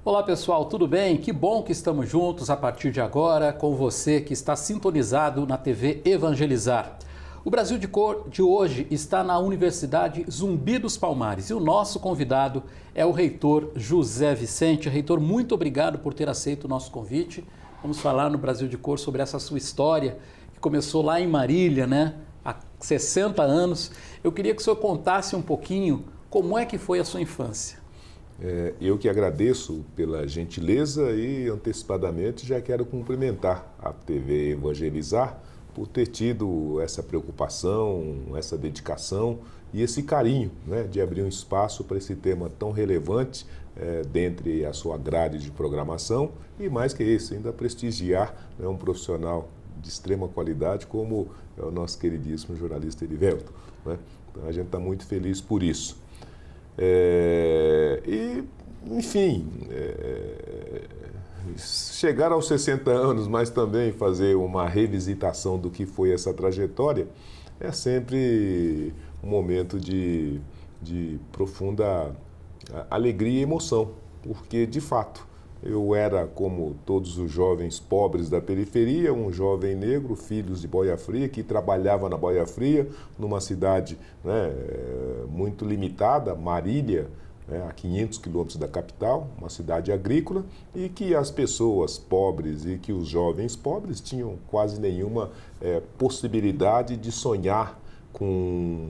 Olá pessoal, tudo bem? Que bom que estamos juntos a partir de agora com você que está sintonizado na TV Evangelizar. O Brasil de Cor de hoje está na Universidade Zumbi dos Palmares e o nosso convidado é o reitor José Vicente. Reitor, muito obrigado por ter aceito o nosso convite. Vamos falar no Brasil de Cor sobre essa sua história que começou lá em Marília, né? Há 60 anos. Eu queria que o senhor contasse um pouquinho como é que foi a sua infância. Eu que agradeço pela gentileza e antecipadamente já quero cumprimentar a TV Evangelizar por ter tido essa preocupação, essa dedicação e esse carinho, né, de abrir um espaço para esse tema tão relevante dentre a sua grade de programação e mais que isso, ainda prestigiar, né, um profissional de extrema qualidade como é o nosso queridíssimo jornalista Erivelto, né? Então a gente está muito feliz por isso. Chegar aos 60 anos, mas também fazer uma revisitação do que foi essa trajetória, é sempre um momento de profunda alegria e emoção, porque, de fato, eu era, como todos os jovens pobres da periferia, um jovem negro, filhos de Boia Fria, que trabalhava na Boia Fria, numa cidade, né, muito limitada, Marília, a 500 quilômetros da capital, uma cidade agrícola, e que as pessoas pobres e que os jovens pobres tinham quase nenhuma possibilidade de sonhar com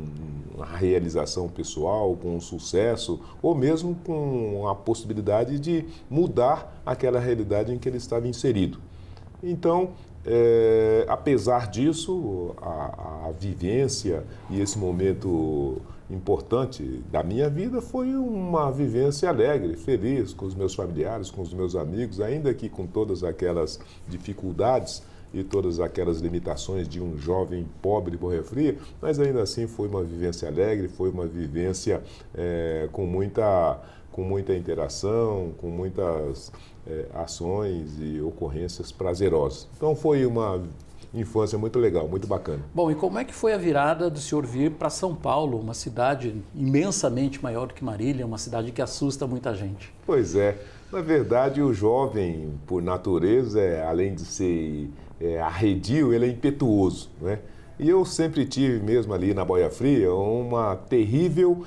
a realização pessoal, com o sucesso, ou mesmo com a possibilidade de mudar aquela realidade em que ele estava inserido. Então, apesar disso, a vivência e esse momento importante da minha vida foi uma vivência alegre, feliz com os meus familiares, com os meus amigos, ainda que com todas aquelas dificuldades e todas aquelas limitações de um jovem pobre de Boia Fria, mas ainda assim foi uma vivência alegre, foi uma vivência com muita interação, com muitas ações e ocorrências prazerosas. Então foi uma infância muito legal, muito bacana. Bom, e como é que foi a virada do senhor vir para São Paulo, uma cidade imensamente maior do que Marília, uma cidade que assusta muita gente? Pois é, na verdade o jovem, por natureza, além de ser arredio, ele é impetuoso, né? E eu sempre tive mesmo ali na Boia Fria uma terrível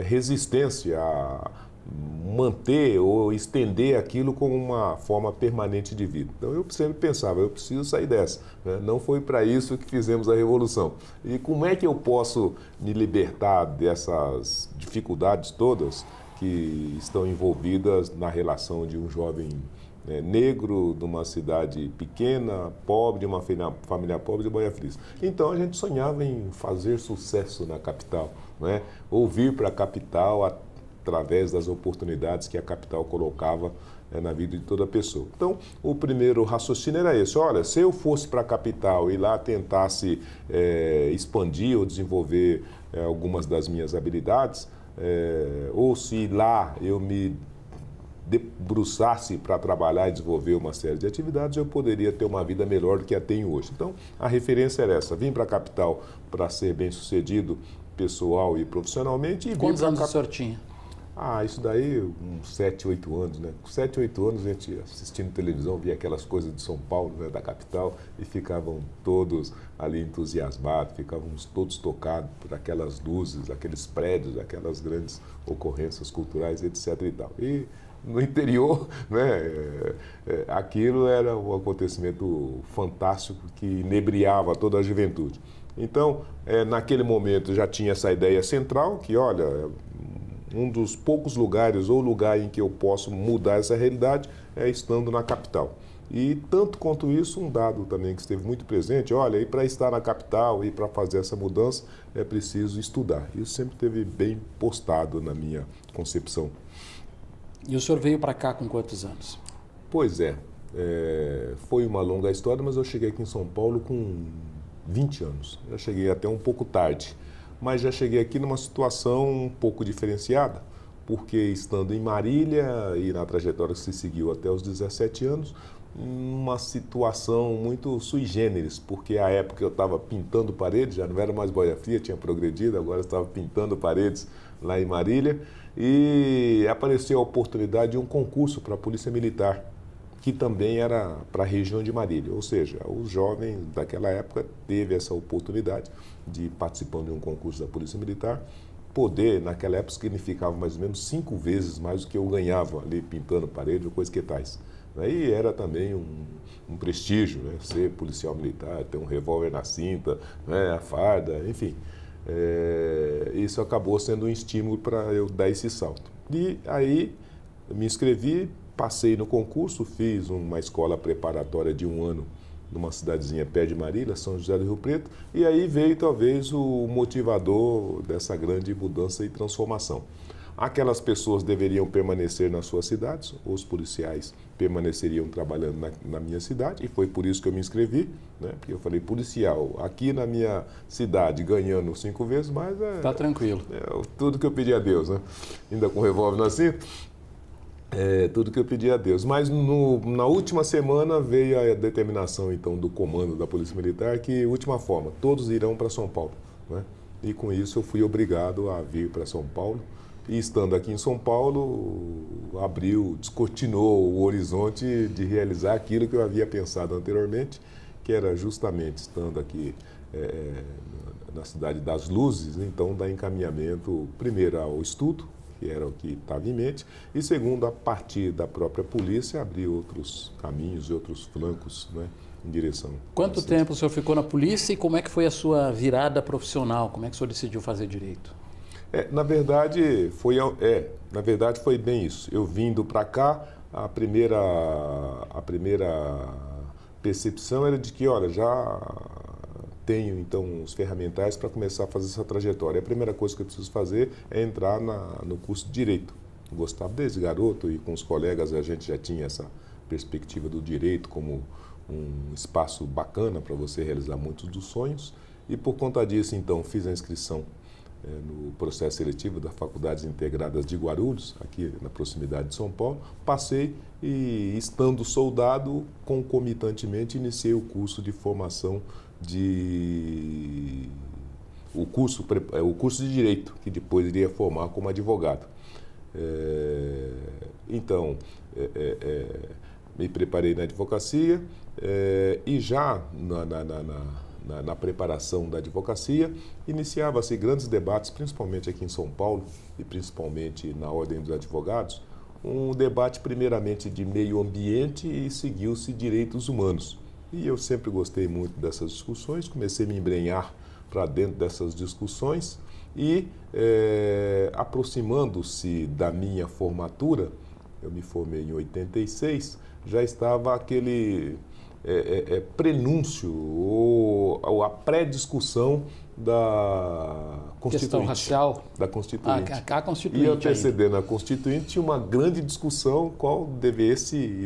resistência a manter ou estender aquilo como uma forma permanente de vida. Então eu sempre pensava, eu preciso sair dessa, né? Não foi para isso que fizemos a Revolução. E como é que eu posso me libertar dessas dificuldades todas que estão envolvidas na relação de um jovem negro, de uma cidade pequena, pobre, de uma família pobre de Boia Fria? Então a gente sonhava em fazer sucesso na capital, né? Ou vir para a capital através das oportunidades que a capital colocava na vida de toda pessoa. Então, o primeiro raciocínio era esse: olha, se eu fosse para a capital e lá tentasse expandir ou desenvolver algumas das minhas habilidades, ou se lá eu me debruçasse para trabalhar e desenvolver uma série de atividades, eu poderia ter uma vida melhor do que a tenho hoje. Então, a referência era essa: vim para a capital para ser bem-sucedido pessoal e profissionalmente. E quantos anos o senhor tinha? Isso daí, uns 7, 8 anos, né? Com 7, 8 anos a gente assistindo televisão, via aquelas coisas de São Paulo, né, da capital, e ficavam todos ali entusiasmados, ficávamos todos tocados por aquelas luzes, aqueles prédios, aquelas grandes ocorrências culturais, etc. e tal. E no interior, né, aquilo era um acontecimento fantástico que inebriava toda a juventude. Então, naquele momento já tinha essa ideia central que, olha, um dos poucos lugares ou lugar em que eu posso mudar essa realidade é estando na capital. E tanto quanto isso, um dado também que esteve muito presente: olha, e para estar na capital e para fazer essa mudança é preciso estudar. Isso sempre esteve bem postado na minha concepção. E o senhor veio para cá com quantos anos? Pois foi uma longa história, mas eu cheguei aqui em São Paulo com 20 anos. Eu cheguei até um pouco tarde, mas já cheguei aqui numa situação um pouco diferenciada, porque estando em Marília e na trajetória que se seguiu até os 17 anos, uma situação muito sui generis, porque à época eu estava pintando paredes, já não era mais Boia Fria, tinha progredido, agora estava pintando paredes lá em Marília, e apareceu a oportunidade de um concurso para a Polícia Militar, que também era para a região de Marília. Ou seja, os jovens daquela época teve essa oportunidade de, participando de um concurso da Polícia Militar, poder, naquela época, significava mais ou menos 5 vezes mais do que eu ganhava ali pintando parede ou coisas que tais. Aí era também um prestígio, né? Ser policial militar, ter um revólver na cinta, né? A farda, enfim. Isso acabou sendo um estímulo para eu dar esse salto. E aí eu me inscrevi, passei no concurso, fiz uma escola preparatória de 1 ano numa cidadezinha perto de Marília, São José do Rio Preto, e aí veio talvez o motivador dessa grande mudança e transformação. Aquelas pessoas deveriam permanecer nas suas cidades, os policiais permaneceriam trabalhando na minha cidade, e foi por isso que eu me inscrevi, né? Porque eu falei, policial, aqui na minha cidade, ganhando 5 vezes mais, tá tranquilo. Tudo que eu pedi a Deus, né? Ainda com o revólver na cinta. Tudo que eu pedi a Deus. Mas na última semana veio a determinação, então, do comando da Polícia Militar que, última forma, todos irão para São Paulo, né? E com isso eu fui obrigado a vir para São Paulo. E estando aqui em São Paulo, descortinou o horizonte de realizar aquilo que eu havia pensado anteriormente, que era justamente estando aqui na Cidade das Luzes, então dar encaminhamento primeiro ao estudo, que era o que estava em mente, e segundo, a partir da própria polícia, abrir outros caminhos e outros flancos, né, em direção. Quanto tempo o senhor ficou na polícia e como é que foi a sua virada profissional? Como é que o senhor decidiu fazer direito? Na verdade, foi bem isso. Eu vindo para cá, a primeira percepção era de que, olha, já tenho, então, os ferramentais para começar a fazer essa trajetória. A primeira coisa que eu preciso fazer é entrar no curso de Direito. Eu gostava desde garoto e com os colegas a gente já tinha essa perspectiva do direito como um espaço bacana para você realizar muitos dos sonhos. E por conta disso, então, fiz a inscrição no processo seletivo das Faculdades Integradas de Guarulhos, aqui na proximidade de São Paulo. Passei e, estando soldado, concomitantemente iniciei o curso de formação o curso de Direito, que depois iria formar como advogado. Então, me preparei na advocacia e já na preparação da advocacia, iniciava-se grandes debates, principalmente aqui em São Paulo e principalmente na Ordem dos Advogados, um debate primeiramente de meio ambiente e seguiu-se direitos humanos. E eu sempre gostei muito dessas discussões, comecei a me embrenhar para dentro dessas discussões e, aproximando-se da minha formatura, eu me formei em 86, já estava aquele prenúncio ou a pré-discussão da Constituinte. Questão racial? Da Constituinte. A Constituinte. E antecedendo a Constituinte, tinha uma grande discussão qual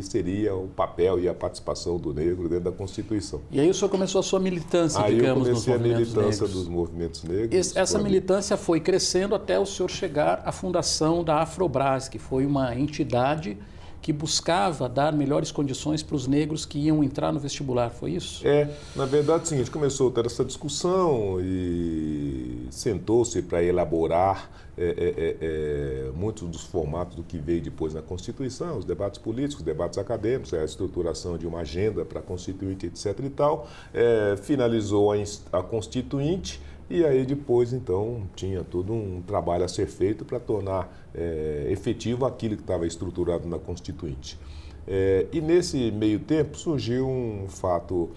seria o papel e a participação do negro dentro da Constituição. E aí o senhor começou a sua militância, digamos, nos movimentos negros. Aí eu comecei a militância dos movimentos negros. Essa militância foi crescendo até o senhor chegar à fundação da Afrobras, que foi uma entidade que buscava dar melhores condições para os negros que iam entrar no vestibular, foi isso? Na verdade, sim, a gente começou a ter essa discussão e sentou-se para elaborar muitos dos formatos do que veio depois na Constituição, os debates políticos, os debates acadêmicos, a estruturação de uma agenda para a Constituinte, etc. e tal. Finalizou a Constituinte. E aí depois, então, tinha todo um trabalho a ser feito para tornar efetivo aquilo que estava estruturado na Constituinte. E nesse meio tempo surgiu um fato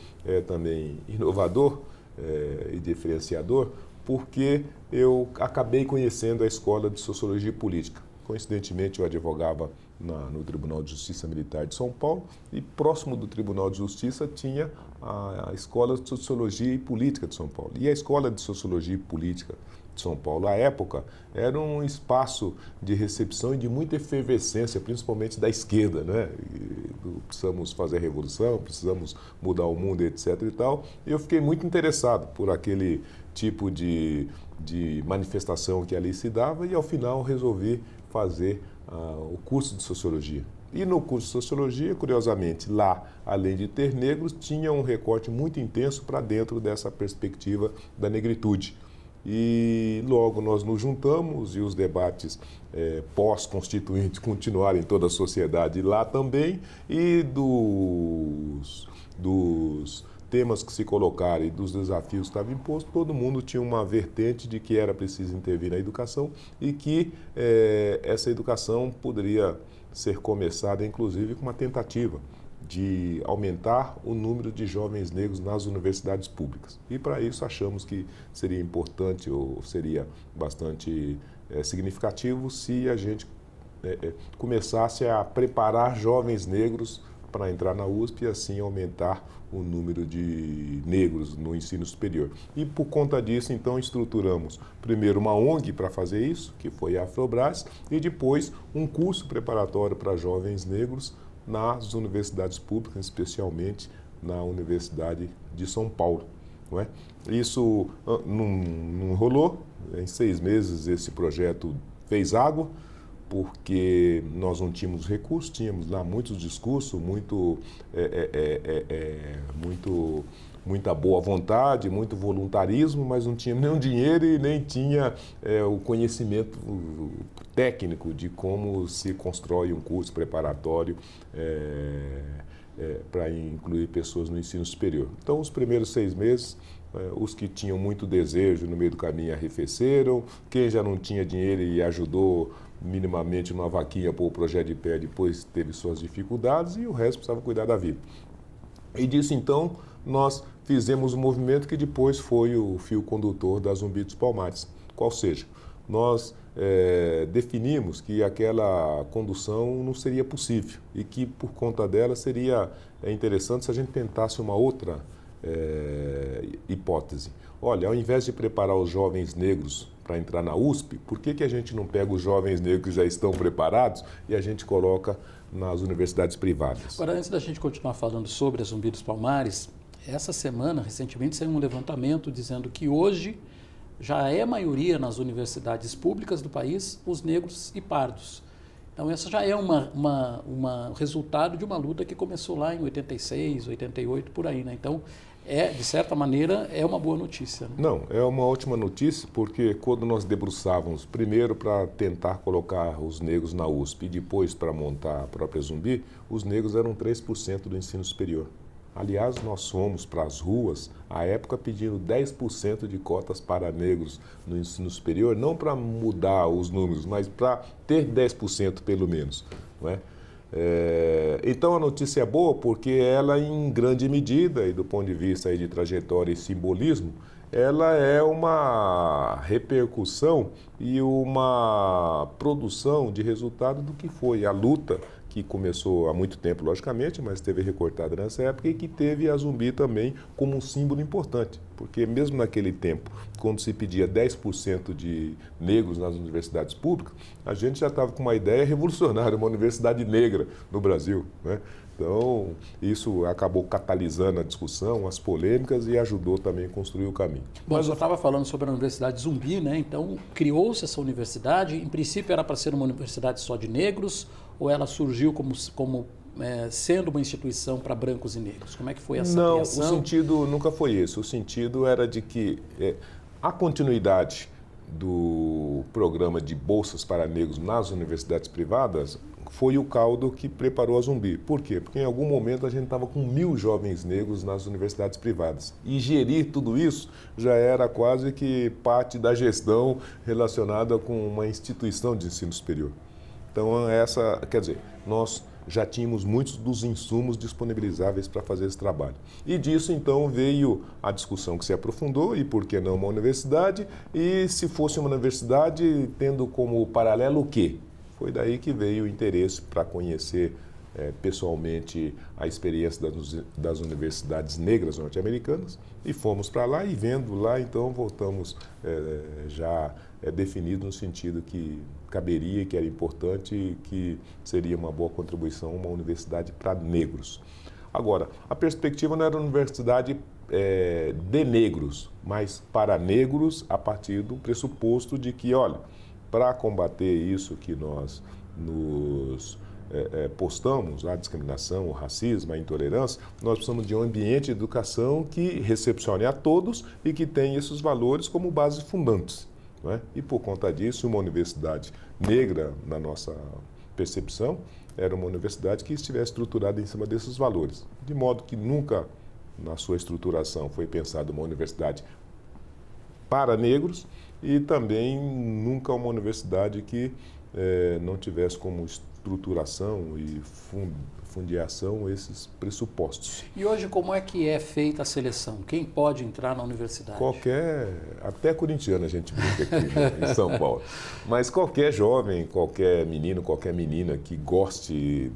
também inovador e diferenciador, porque eu acabei conhecendo a Escola de Sociologia Política. Coincidentemente, eu advogava no Tribunal de Justiça Militar de São Paulo e próximo do Tribunal de Justiça tinha a Escola de Sociologia e Política de São Paulo. E a Escola de Sociologia e Política de São Paulo, à época, era um espaço de recepção e de muita efervescência, principalmente da esquerda, né? Precisamos fazer revolução, precisamos mudar o mundo, etc. e tal. E eu fiquei muito interessado por aquele tipo de manifestação que ali se dava e, ao final, resolvi fazer o curso de Sociologia. E no curso de Sociologia, curiosamente, lá, além de ter negros, tinha um recorte muito intenso para dentro dessa perspectiva da negritude. e logo nós nos juntamos e os debates pós-constituinte continuaram em toda a sociedade lá também, e dos temas que se colocaram e dos desafios que estavam impostos, todo mundo tinha uma vertente de que era preciso intervir na educação e que essa educação poderia ser começada, inclusive, com uma tentativa de aumentar o número de jovens negros nas universidades públicas. E para isso achamos que seria importante ou seria bastante significativo se a gente começasse a preparar jovens negros para entrar na USP e assim aumentar o número de negros no ensino superior. E por conta disso, então, estruturamos primeiro uma ONG para fazer isso, que foi a Afrobras, e depois um curso preparatório para jovens negros nas universidades públicas, especialmente na Universidade de São Paulo. Não é? Isso não rolou, em 6 meses esse projeto fez água, porque nós não tínhamos recursos, tínhamos lá muitos discursos, muita boa vontade, muito voluntarismo, mas não tinha nenhum dinheiro e nem tinha o conhecimento técnico de como se constrói um curso preparatório para incluir pessoas no ensino superior. Então, os primeiros 6 meses, os que tinham muito desejo no meio do caminho arrefeceram, quem já não tinha dinheiro e ajudou minimamente numa vaquinha para o projeto de pé, depois teve suas dificuldades e o resto precisava cuidar da vida. E disso, então, nós fizemos um movimento que depois foi o fio condutor da Zumbi dos Palmares. Qual seja, nós definimos que aquela condução não seria possível e que, por conta dela, seria interessante se a gente tentasse uma outra hipótese. Olha, ao invés de preparar os jovens negros para entrar na USP, por que a gente não pega os jovens negros que já estão preparados e a gente coloca nas universidades privadas? Agora, antes da gente continuar falando sobre a Zumbi dos Palmares, essa semana, recentemente, saiu um levantamento dizendo que hoje já é maioria nas universidades públicas do país os negros e pardos. Então, essa já é um resultado de uma luta que começou lá em 86, 88, por aí, né? Então, de certa maneira, é uma boa notícia. Né? Não, é uma ótima notícia, porque quando nós debruçávamos, primeiro para tentar colocar os negros na USP e depois para montar a própria Zumbi, os negros eram 3% do ensino superior. Aliás, nós fomos para as ruas, à época, pedindo 10% de cotas para negros no ensino superior, não para mudar os números, mas para ter 10% pelo menos. Não é? Então a notícia é boa porque ela, em grande medida, e do ponto de vista aí de trajetória e simbolismo, ela é uma repercussão e uma produção de resultado do que foi a luta que começou há muito tempo, logicamente, mas esteve recortada nessa época e que teve a Zumbi também como um símbolo importante, porque mesmo naquele tempo, quando se pedia 10% de negros nas universidades públicas, a gente já estava com uma ideia revolucionária, uma universidade negra no Brasil, né? Então, isso acabou catalisando a discussão, as polêmicas e ajudou também a construir o caminho. Bom, eu estava falando sobre a Universidade Zumbi, né? Então, criou-se essa universidade, em princípio era para ser uma universidade só de negros, ou ela surgiu sendo uma instituição para brancos e negros? Como é que foi essa criação? Não, o sentido nunca foi esse. O sentido era de que a continuidade do programa de bolsas para negros nas universidades privadas foi o caldo que preparou a Zumbi. Por quê? Porque em algum momento a gente estava com 1.000 jovens negros nas universidades privadas. E gerir tudo isso já era quase que parte da gestão relacionada com uma instituição de ensino superior. Então, nós já tínhamos muitos dos insumos disponibilizáveis para fazer esse trabalho. E disso, então, veio a discussão que se aprofundou, e por que não uma universidade? E se fosse uma universidade, tendo como paralelo o quê? Foi daí que veio o interesse para conhecer pessoalmente a experiência das universidades negras norte-americanas, e fomos para lá e vendo lá, então voltamos já definido no sentido que caberia, que era importante e que seria uma boa contribuição uma universidade para negros. Agora, a perspectiva não era uma universidade de negros, mas para negros a partir do pressuposto de que, olha, para combater isso que nós nos postamos a discriminação, o racismo, a intolerância, nós precisamos de um ambiente de educação que recepcione a todos e que tenha esses valores como bases fundantes. Não é? E por conta disso, uma universidade negra, na nossa percepção, era uma universidade que estivesse estruturada em cima desses valores. De modo que nunca, na sua estruturação, foi pensada uma universidade para negros e também nunca uma universidade que não tivesse como estruturação e fundiação esses pressupostos. E hoje como é que é feita a seleção? Quem pode entrar na universidade? Até corintiano a gente brinca aqui, né, em São Paulo. Mas qualquer jovem, qualquer menino, qualquer menina que goste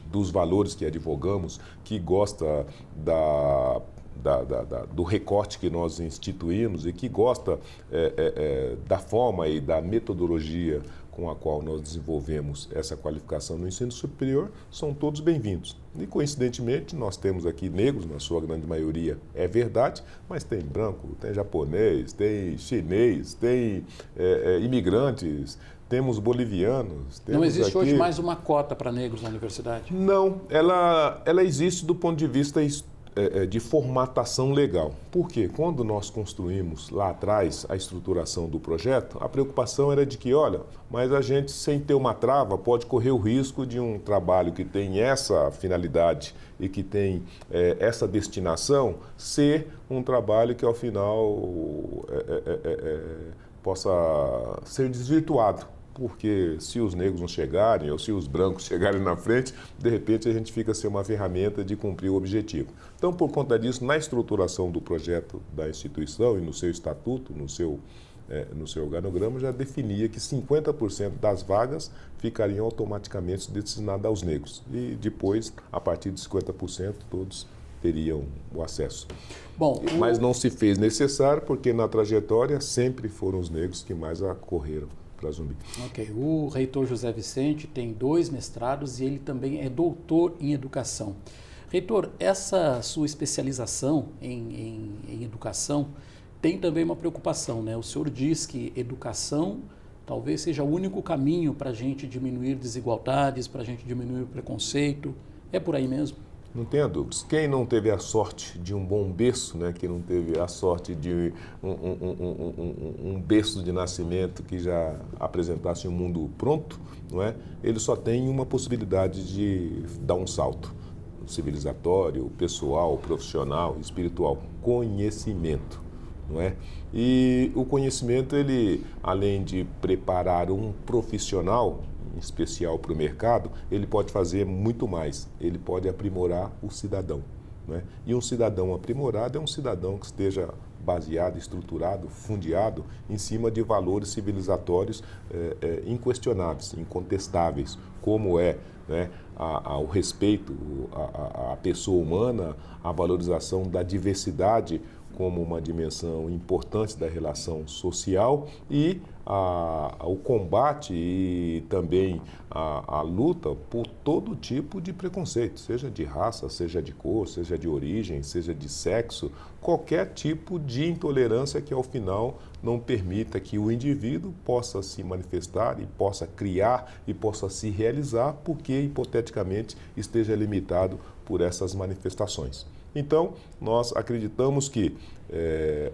dos valores que advogamos, que gosta do recorte que nós instituímos e que gosta da forma e da metodologia com a qual nós desenvolvemos essa qualificação no ensino superior, são todos bem-vindos. E, coincidentemente, nós temos aqui negros, na sua grande maioria é verdade, mas tem branco, tem japonês, tem chinês, tem imigrantes, temos bolivianos. Não existe hoje mais uma cota para negros na universidade? Não, ela existe do ponto de vista de formatação legal. Por quê? Quando nós construímos lá atrás a estruturação do projeto, a preocupação era de que, olha, mas a gente, sem ter uma trava, pode correr o risco de um trabalho que tem essa finalidade e que tem essa destinação ser um trabalho que, ao final, possa ser desvirtuado. Porque se os negros não chegarem ou se os brancos chegarem na frente, de repente a gente fica sem uma ferramenta de cumprir o objetivo. Então, por conta disso, na estruturação do projeto da instituição e no seu estatuto, no seu organograma, já definia que 50% das vagas ficariam automaticamente destinadas aos negros. E depois, a partir de 50%, todos teriam o acesso. Bom, mas não se fez necessário, porque na trajetória sempre foram os negros que mais acorreram para Zumbi. Ok. O reitor José Vicente tem 2 mestrados e ele também é doutor em educação. Reitor, essa sua especialização em educação tem também uma preocupação, né? O senhor diz que educação talvez seja o único caminho para a gente diminuir desigualdades, para a gente diminuir o preconceito. É por aí mesmo? Não tenha dúvidas. Quem não teve a sorte de um bom berço, né? Quem não teve a sorte de um berço de nascimento que já apresentasse um mundo pronto, não é? Ele só tem uma possibilidade de dar um salto civilizatório, pessoal, profissional, espiritual, conhecimento, não é? E o conhecimento, ele, além de preparar um profissional especial para o mercado, ele pode fazer muito mais. Ele pode aprimorar o cidadão, né? E um cidadão aprimorado é um cidadão que esteja baseado, estruturado, fundiado em cima de valores civilizatórios inquestionáveis, incontestáveis, como né, o respeito à pessoa humana, a valorização da diversidade como uma dimensão importante da relação social e o combate e também a luta por todo tipo de preconceito, seja de raça, seja de cor, seja de origem, seja de sexo, qualquer tipo de intolerância que ao final não permita que o indivíduo possa se manifestar e possa criar e possa se realizar porque hipoteticamente esteja limitado por essas manifestações. Então, nós acreditamos que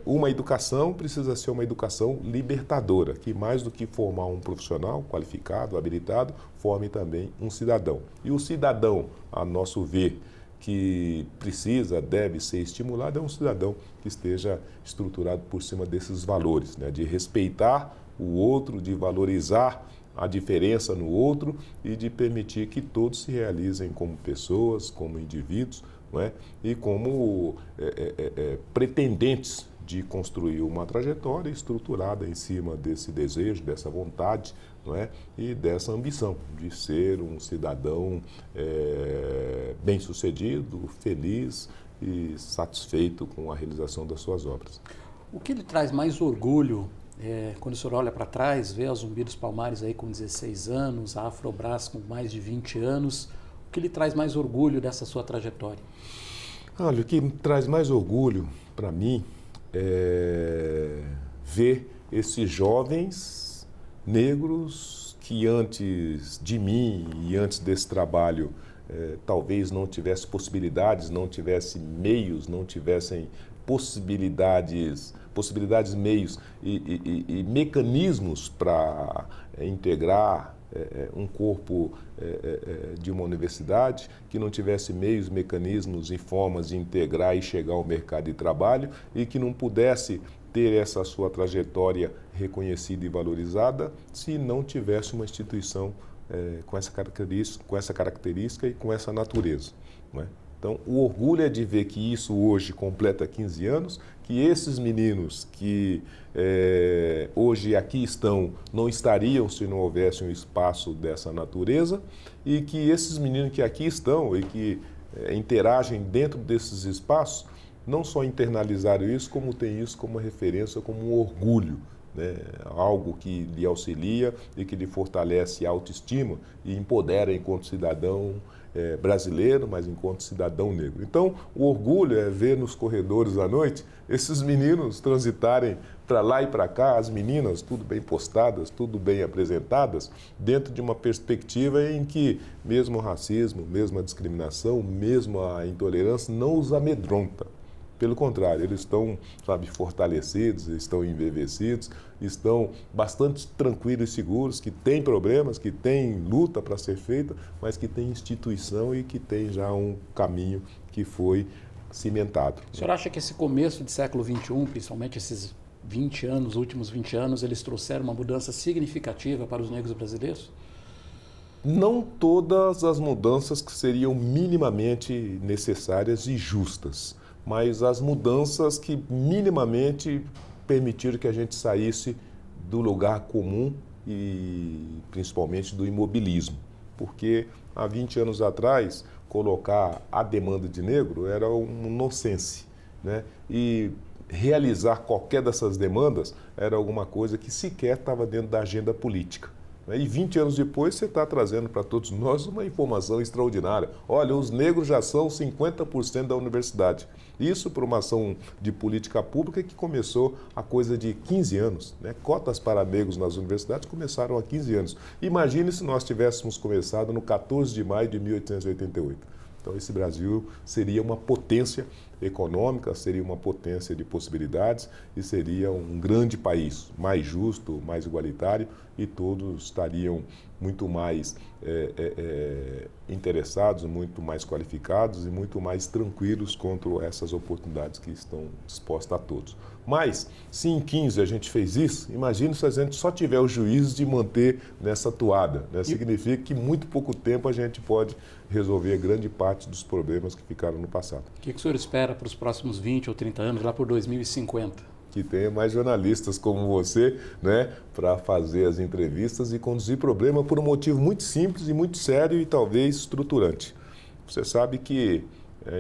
uma educação precisa ser uma educação libertadora, que mais do que formar um profissional qualificado, habilitado, forme também um cidadão. E o cidadão, a nosso ver, que deve ser estimulado, é um cidadão que esteja estruturado por cima desses valores, né? De respeitar o outro, de valorizar a diferença no outro e de permitir que todos se realizem como pessoas, como indivíduos, não é? E como pretendentes de construir uma trajetória estruturada em cima desse desejo, dessa vontade, não é? E dessa ambição de ser um cidadão bem-sucedido, feliz e satisfeito com a realização das suas obras. O que lhe traz mais orgulho quando o senhor olha para trás, vê a Zumbi dos Palmares aí com 16 anos, a Afrobras com mais de 20 anos, o que lhe traz mais orgulho dessa sua trajetória? Olha, o que me traz mais orgulho para mim é ver esses jovens negros que antes de mim e antes desse trabalho talvez não tivesse possibilidades, não tivesse meios, não tivessem possibilidades, meios e mecanismos para integrar um corpo de uma universidade, que não tivesse meios, mecanismos e formas de integrar e chegar ao mercado de trabalho e que não pudesse ter essa sua trajetória reconhecida e valorizada se não tivesse uma instituição com essa característica e com essa natureza, não é? Então, o orgulho é de ver que isso hoje completa 15 anos, que esses meninos que hoje aqui estão não estariam se não houvesse um espaço dessa natureza e que esses meninos que aqui estão e que interagem dentro desses espaços não só internalizaram isso, como tem isso como referência, como um orgulho, né? Algo que lhe auxilia e que lhe fortalece a autoestima e empodera enquanto cidadão brasileiro, mas enquanto cidadão negro. Então, o orgulho é ver nos corredores à noite esses meninos transitarem para lá e para cá, as meninas tudo bem postadas, tudo bem apresentadas, dentro de uma perspectiva em que mesmo o racismo, mesmo a discriminação, mesmo a intolerância não os amedronta. Pelo contrário, eles estão, fortalecidos, estão embevecidos, estão bastante tranquilos e seguros, que têm problemas, que têm luta para ser feita, mas que têm instituição e que têm já um caminho que foi cimentado. O senhor acha que esse começo de século XXI, principalmente esses 20 anos, últimos 20 anos, eles trouxeram uma mudança significativa para os negros brasileiros? Não todas as mudanças que seriam minimamente necessárias e justas, mas as mudanças que minimamente permitiram que a gente saísse do lugar comum e principalmente do imobilismo. Porque há 20 anos atrás, colocar a demanda de negro era um nonsense, né? E realizar qualquer dessas demandas era alguma coisa que sequer estava dentro da agenda política. E 20 anos depois você está trazendo para todos nós uma informação extraordinária. Olha, os negros já são 50% da universidade. Isso por uma ação de política pública que começou há coisa de 15 anos, né? Cotas para negros nas universidades começaram há 15 anos. Imagine se nós tivéssemos começado no 14 de maio de 1888. Então, esse Brasil seria uma potência econômica, seria uma potência de possibilidades e seria um grande país, mais justo, mais igualitário e todos estariam muito mais interessados, muito mais qualificados e muito mais tranquilos contra essas oportunidades que estão dispostas a todos. Mas, se em 15 a gente fez isso, imagine se a gente só tiver o juízo de manter nessa toada, né? Significa que em muito pouco tempo a gente pode resolver grande parte dos problemas que ficaram no passado. O que o senhor espera para os próximos 20 ou 30 anos, lá por 2050? Que tenha mais jornalistas como você, né, para fazer as entrevistas e conduzir problema por um motivo muito simples e muito sério e talvez estruturante. Você sabe que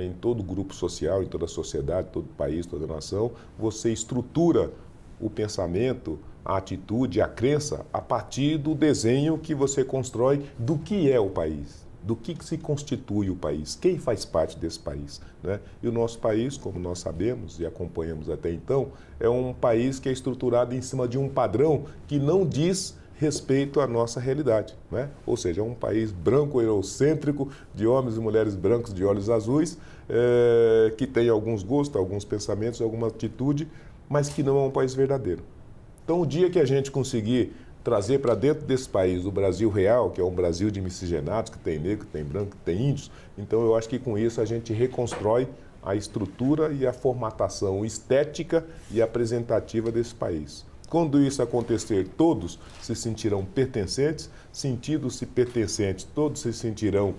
em todo grupo social, em toda a sociedade, todo país, toda nação, você estrutura o pensamento, a atitude, a crença a partir do desenho que você constrói do que é o país. Do que se constitui o país, quem faz parte desse país, né? E o nosso país, como nós sabemos e acompanhamos até então, é um país que é estruturado em cima de um padrão que não diz respeito à nossa realidade, né? Ou seja, é um país branco eurocêntrico, de homens e mulheres brancos de olhos azuis, que tem alguns gostos, alguns pensamentos, alguma atitude, mas que não é um país verdadeiro. Então, o dia que a gente conseguir trazer para dentro desse país o Brasil real, que é um Brasil de miscigenados, que tem negro, que tem branco, que tem índios, então eu acho que com isso a gente reconstrói a estrutura e a formatação estética e apresentativa desse país. Quando isso acontecer, todos se sentirão pertencentes, sentindo-se pertencentes, todos se sentirão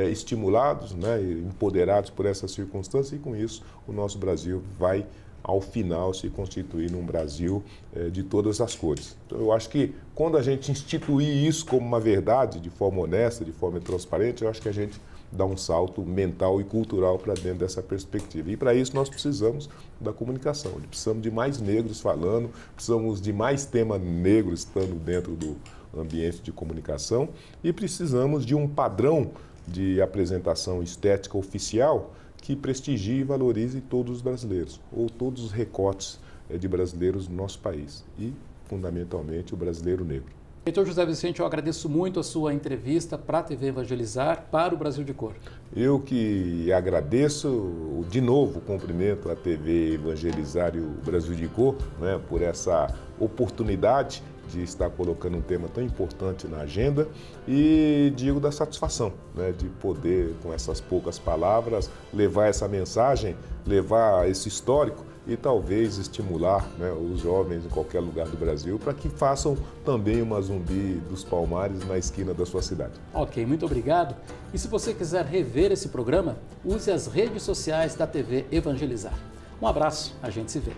estimulados, né, empoderados por essa circunstância e com isso o nosso Brasil vai ao final se constituir num Brasil de todas as cores. Então, eu acho que quando a gente instituir isso como uma verdade, de forma honesta, de forma transparente, eu acho que a gente dá um salto mental e cultural para dentro dessa perspectiva. E para isso nós precisamos da comunicação, precisamos de mais negros falando, precisamos de mais tema negro estando dentro do ambiente de comunicação e precisamos de um padrão de apresentação estética oficial que prestigie e valorize todos os brasileiros, ou todos os recortes de brasileiros no nosso país, e, fundamentalmente, o brasileiro negro. Reitor José Vicente, eu agradeço muito a sua entrevista para a TV Evangelizar, para o Brasil de Cor. Eu que agradeço, de novo cumprimento a TV Evangelizar e o Brasil de Cor, né, por essa oportunidade de estar colocando um tema tão importante na agenda e digo da satisfação, né, de poder, com essas poucas palavras, levar essa mensagem, levar esse histórico e talvez estimular, né, os jovens em qualquer lugar do Brasil para que façam também uma Zumbi dos Palmares na esquina da sua cidade. Ok, muito obrigado. E se você quiser rever esse programa, use as redes sociais da TV Evangelizar. Um abraço, a gente se vê.